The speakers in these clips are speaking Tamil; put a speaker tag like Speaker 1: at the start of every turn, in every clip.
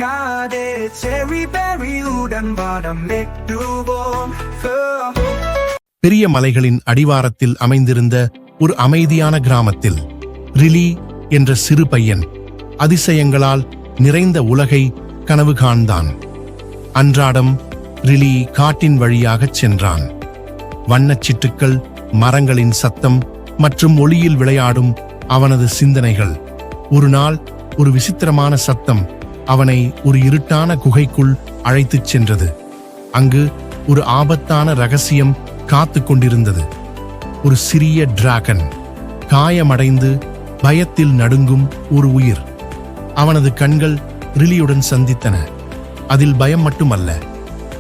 Speaker 1: காதே செரி பெரியுடன் வானம் நெட்டுவோம்.
Speaker 2: பெரிய மலைகளின் அடிவாரத்தில் அமைந்திருந்த ஒரு அமைதியான கிராமத்தில் ரிலி என்ற சிறு பையன் அதிசயங்களால் நிறைந்த உலகை கனவு காண்தான். அன்றாடம் ரிலி காட்டின் வழியாகச் சென்றான். வண்ணச் சிட்டுக்கள், மரங்களின் சத்தம் மற்றும் ஒளியில் விளையாடும் அவனது சிந்தனைகள். ஒரு நாள் ஒரு விசித்திரமான சத்தம் அவனை ஒரு இருட்டான குகைக்குள் அழைத்துச் சென்றது. அங்கு ஒரு ஆபத்தான ரகசியம் காத்து கொண்டிருந்தது. ஒரு சிறிய டிராகன், காயமடைந்து பயத்தில் நடுங்கும் ஒரு உயிர். அவனது கண்கள் ரிலியுடன் சந்தித்தன. அதில் பயம் மட்டுமல்ல,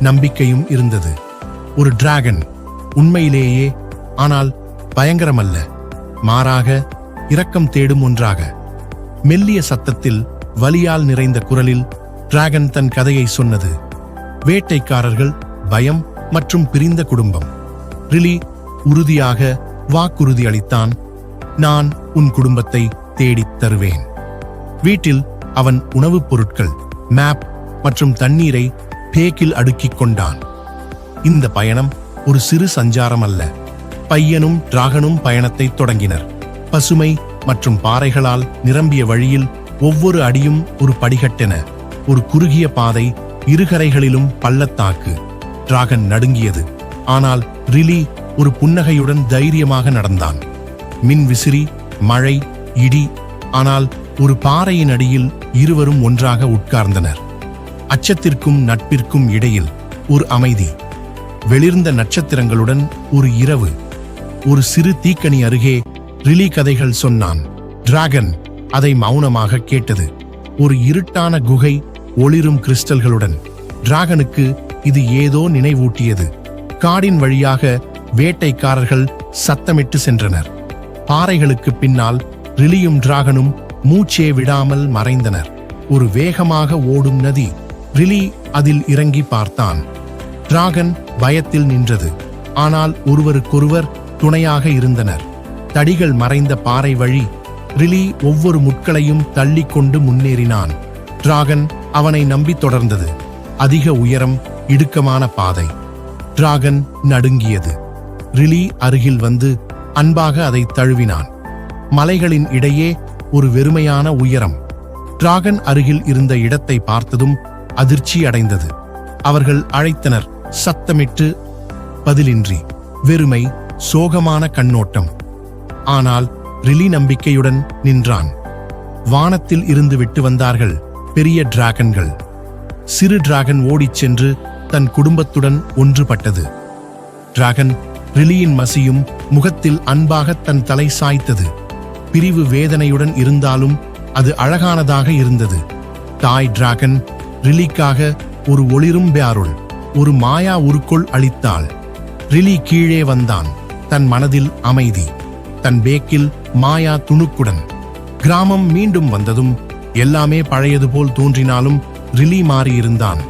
Speaker 2: நம்பிக்கையும் இருந்தது. ஒரு டிராகன், உண்மையிலேயே, ஆனால் பயங்கரமல்ல, மாறாக இரக்கம் தேடும் ஒன்றாக. மெல்லிய சத்தத்தில், வலியால் நிறைந்த குரலில் டிராகன் தன் கதையை சொன்னது. வேட்டைக்காரர்கள், பயம் மற்றும் பிரிந்த குடும்பம். ரிலி உறுதியாக வாக்குறுதி அளித்தான். நான் உன் குடும்பத்தை தேடித் தருவேன். வீட்டில் அவன் உணவுப் பொருட்கள், மேப் மற்றும் தண்ணீரை பேக்கில் அடுக்கிக் கொண்டான். இந்த பயணம் ஒரு சிறு சஞ்சாரம் அல்ல. பையனும் டிராகனும் பயணத்தை தொடங்கினர். பசுமை மற்றும் பாறைகளால் நிரம்பிய வழியில் ஒவ்வொரு அடியும் ஒரு படிகட்டென. ஒரு குறுகிய பாதை, இருகரைகளிலும் பள்ளத்தாக்கு. டிராகன் நடுங்கியது, ஆனால் ரிலி ஒரு புன்னகையுடன் தைரியமாக நடந்தான். மின் விசிறி, மழை, இடி, ஆனால் ஒரு பாறையின் அடியில் இருவரும் ஒன்றாக உட்கார்ந்தனர். அச்சத்திற்கும் நட்பிற்கும் இடையில் ஒரு அமைதி. வெளிர்ந்த நட்சத்திரங்களுடன் ஒரு இரவு. ஒரு சிறு தீக்கணி அருகே ரிலி கதைகள் சொன்னான். டிராகன் அதை மௌனமாக கேட்டது. ஒரு இருட்டான குகை, ஒளிரும் கிறிஸ்டல்களுடன். டிராகனுக்கு இது ஏதோ நினைவூட்டியது. காடின் வழியாக வேட்டைக்காரர்கள் சத்தமிட்டு சென்றனர். பாறைகளுக்கு பின்னால் ரிலியும் டிராகனும் மூச்சே விடாமல் மறைந்தனர். ஒரு வேகமாக ஓடும் நதி. ரிலி அதில் இறங்கி பார்த்தான். டிராகன் பயத்தில் நின்றது, ஆனால் ஒருவருக்கொருவர் துணையாக இருந்தனர். தடிகள் மறைந்த பாறை வழி ரிலி ஒவ்வொரு முட்களையும் தள்ளிக்கொண்டு முன்னேறினான். டிராகன் அவனை நம்பி தொடர்ந்தது. அதிக உயரம், இடுக்கமான பாதை. டிராகன் நடுங்கியது. ரிலி அருகில் வந்து அன்பாக அதை தழுவினான். மலைகளின் இடையே ஒரு வெறுமையான உயரம். டிராகன் அருகில் இருந்த இடத்தை பார்த்ததும் அதிர்ச்சி அடைந்தது. அவர்கள் அழைத்தனர், சத்தமிட்டு. பதிலின்றி வெறுமை, சோகமான கண்ணோட்டம். ஆனால் ரிலி நம்பிக்கையுடன் நின்றான். வானத்தில் இருந்து விட்டு வந்தார்கள் பெரிய டிராகன்கள். சிறு டிராகன் ஓடிச் சென்று தன் குடும்பத்துடன் ஒன்றுபட்டது. டிராகன் ரிலியின் மசியும் முகத்தில் அன்பாக தன் தலை சாய்த்தது. பிரிவு வேதனையுடன் இருந்தாலும் அது அழகானதாக இருந்தது. தாய் டிராகன் ரிலிக்காக ஒரு ஒளிரும் பேருள், ஒரு மாயா உருக்குள் அளித்தாள். ரிலி கீழே வந்தான், தன் மனதில் அமைதி, தன் பேக்கில் மாயா துணுக்குடன். கிராமம் மீண்டும் வந்ததும் எல்லாமே பழையது போல் தோன்றினாலும் ரிலி மாறியிருந்தான்.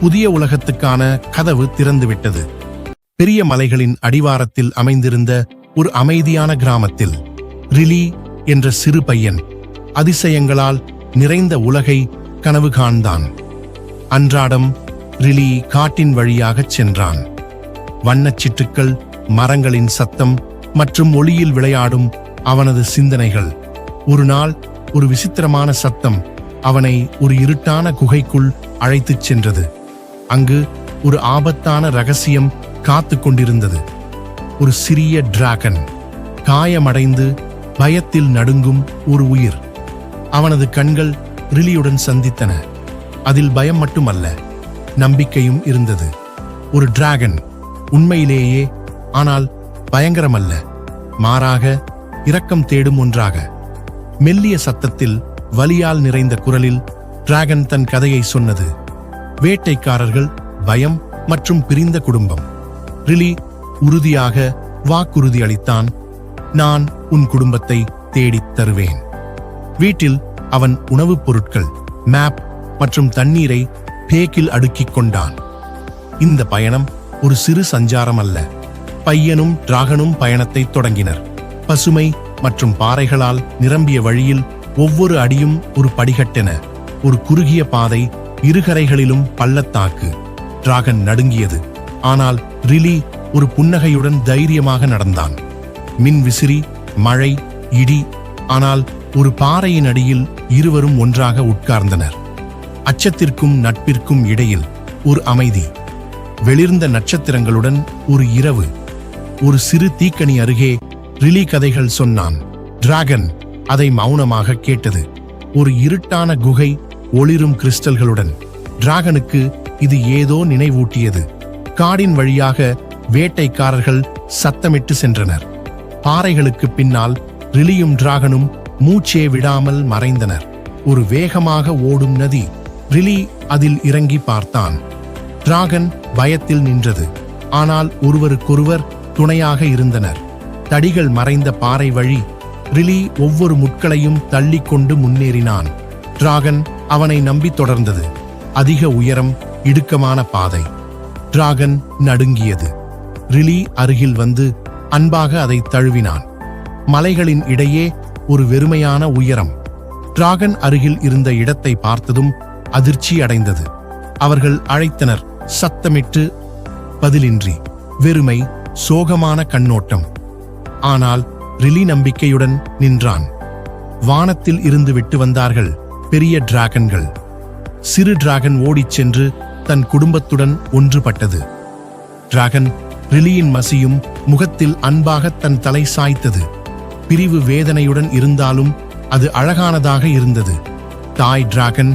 Speaker 2: புதிய உலகத்துக்கான கதவு திறந்துவிட்டது. பெரிய மலைகளின் அடிவாரத்தில் அமைந்திருந்த ஒரு அமைதியான கிராமத்தில் ரிலி என்ற சிறு பையன் அதிசயங்களால் நிறைந்த உலகை கனவு காண்தான். அன்றாடம் ரிலி காட்டின் வழியாகச் சென்றான். வண்ணச் சிட்டுக்கள், மரங்களின் சத்தம் மற்றும் ஒளியில் விளையாடும் அவனது சிந்தனைகள். ஒரு நாள் ஒரு விசித்திரமான சத்தம் அவனை ஒரு இருட்டான குகைக்குள் அழைத்துச் சென்றது. அங்கு ஒரு ஆபத்தான ரகசியம் காத்து கொண்டிருந்தது. ஒரு சிறிய டிராகன், காயமடைந்து பயத்தில் நடுங்கும் ஒரு உயிர். அவனது கண்கள் ரிலியுடன் சந்தித்தன. அதில் பயம் மட்டுமல்ல, நம்பிக்கையும் இருந்தது. ஒரு டிராகன், உண்மையிலேயே, ஆனால் பயங்கரமல்ல, மாறாக இரக்கம் தேடும் ஒன்றாக. மெல்லிய சத்தத்தில், வலியால் நிறைந்த குரலில் டிராகன் தன் கதையை சொன்னது. வேட்டைக்காரர்கள், பயம் மற்றும் பிரிந்த குடும்பம். ரிலி உறுதியாக வாக்குறுதி அளித்தான். நான் உன் குடும்பத்தை தேடித் தருவேன். வீட்டில் அவன் உணவுப் பொருட்கள், மேப் மற்றும் தண்ணீரை பேக்கில் அடுக்கிக் கொண்டான். இந்த பயணம் ஒரு சிறு சஞ்சாரம் அல்ல. பையனும் டிராகனும் பயணத்தை தொடங்கினர். பசுமை மற்றும் பாறைகளால் நிரம்பிய வழியில் ஒவ்வொரு அடியும் ஒரு படிகட்டென. ஒரு குறுகிய பாதை, இருகரைகளிலும் பள்ளத்தாக்கு. டிராகன் நடுங்கியது. ஆனால் ரிலி ஒரு புன்னகையுடன் தைரியமாக நடந்தான். மின் விசிறி, மழை, இடி. ஆனால் ஒரு பாறையின் அடியில் இருவரும் ஒன்றாக உட்கார்ந்தனர். அச்சத்திற்கும் நட்பிற்கும் இடையில் ஒரு அமைதி. வெளிர்ந்த நட்சத்திரங்களுடன் ஒரு இரவு. ஒரு சிறு தீக்கணி அருகே ரிலி கதைகள் சொன்னான். டிராகன் அதை மௌனமாக கேட்டது. ஒரு இருட்டான குகை, ஒளிரும் கிறிஸ்டல்களுடன். டிராகனுக்கு இது ஏதோ நினைவூட்டியது. காடின் வழியாக வேட்டைக்காரர்கள் சத்தமிட்டு சென்றனர். பாறைகளுக்கு பின்னால் ரிலியும் டிராகனும் மூச்சே விடாமல் மறைந்தனர். ஒரு வேகமாக ஓடும் நதி. ரிலி அதில் இறங்கி பார்த்தான். டிராகன் பயத்தில் நின்றது. ஆனால் ஒருவருக்கொருவர் துணையாக இருந்தனர். தடிகள் மறைந்த பாறை வழி ரிலி ஒவ்வொரு முட்களையும் தள்ளிக்கொண்டு முன்னேறினான். டிராகன் அவனை நம்பி தொடர்ந்தது. அதிக உயரம், இடுக்கமான பாதை. டிராகன் நடுங்கியது. ரிலி அருகில் வந்து அன்பாக அதை தழுவினான். மலைகளின் இடையே ஒரு வெறுமையான உயரம். டிராகன் அருகில் இருந்த இடத்தை பார்த்ததும் அதிர்ச்சி அடைந்தது. அவர்கள் அழைத்தனர், சத்தமிட்டு. பதிலின்றி. வெறுமை, சோகமான கண்ணோட்டம். ஆனால் ரிலி நம்பிக்கையுடன் நின்றான். வானத்தில் இருந்து விட்டு வந்தார்கள் பெரிய டிராகன்கள். சிறு டிராகன் ஓடிச் சென்று தன் குடும்பத்துடன் ஒன்றுபட்டது. டிராகன் ரிலியின் மசியும் முகத்தில் அன்பாக தன் தலை சாய்த்தது. பிரிவு வேதனையுடன் இருந்தாலும் அது அழகானதாக இருந்தது. தாய் டிராகன்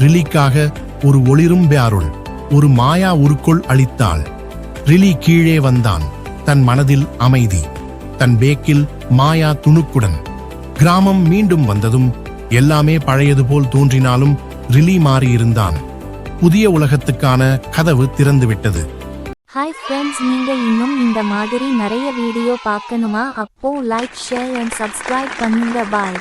Speaker 2: ரிலிக்காக ஒரு ஒளிரும் பேருள், ஒரு மாயா உருக்குள் அளித்தாள். ரிலி கீழே வந்தான். தன் மனதில் அமைதி, தன் பேக்கில் மாயா துணுக்குடன். கிராமம் மீண்டும் வந்ததும் எல்லாமே பழையது போல் தோன்றினாலும் ரிலி மாறியிருந்தான். புதிய உலகத்துக்கான கதவு திறந்துவிட்டது.
Speaker 3: ஹாய் ஃப்ரெண்ட்ஸ், நீங்க இன்னும் இந்த மாதிரி நிறைய வீடியோ பார்க்கணுமா? அப்போ லைக், ஷேர் அண்ட் சப்ஸ்கிரைப் பண்ணுங்க. பாய்.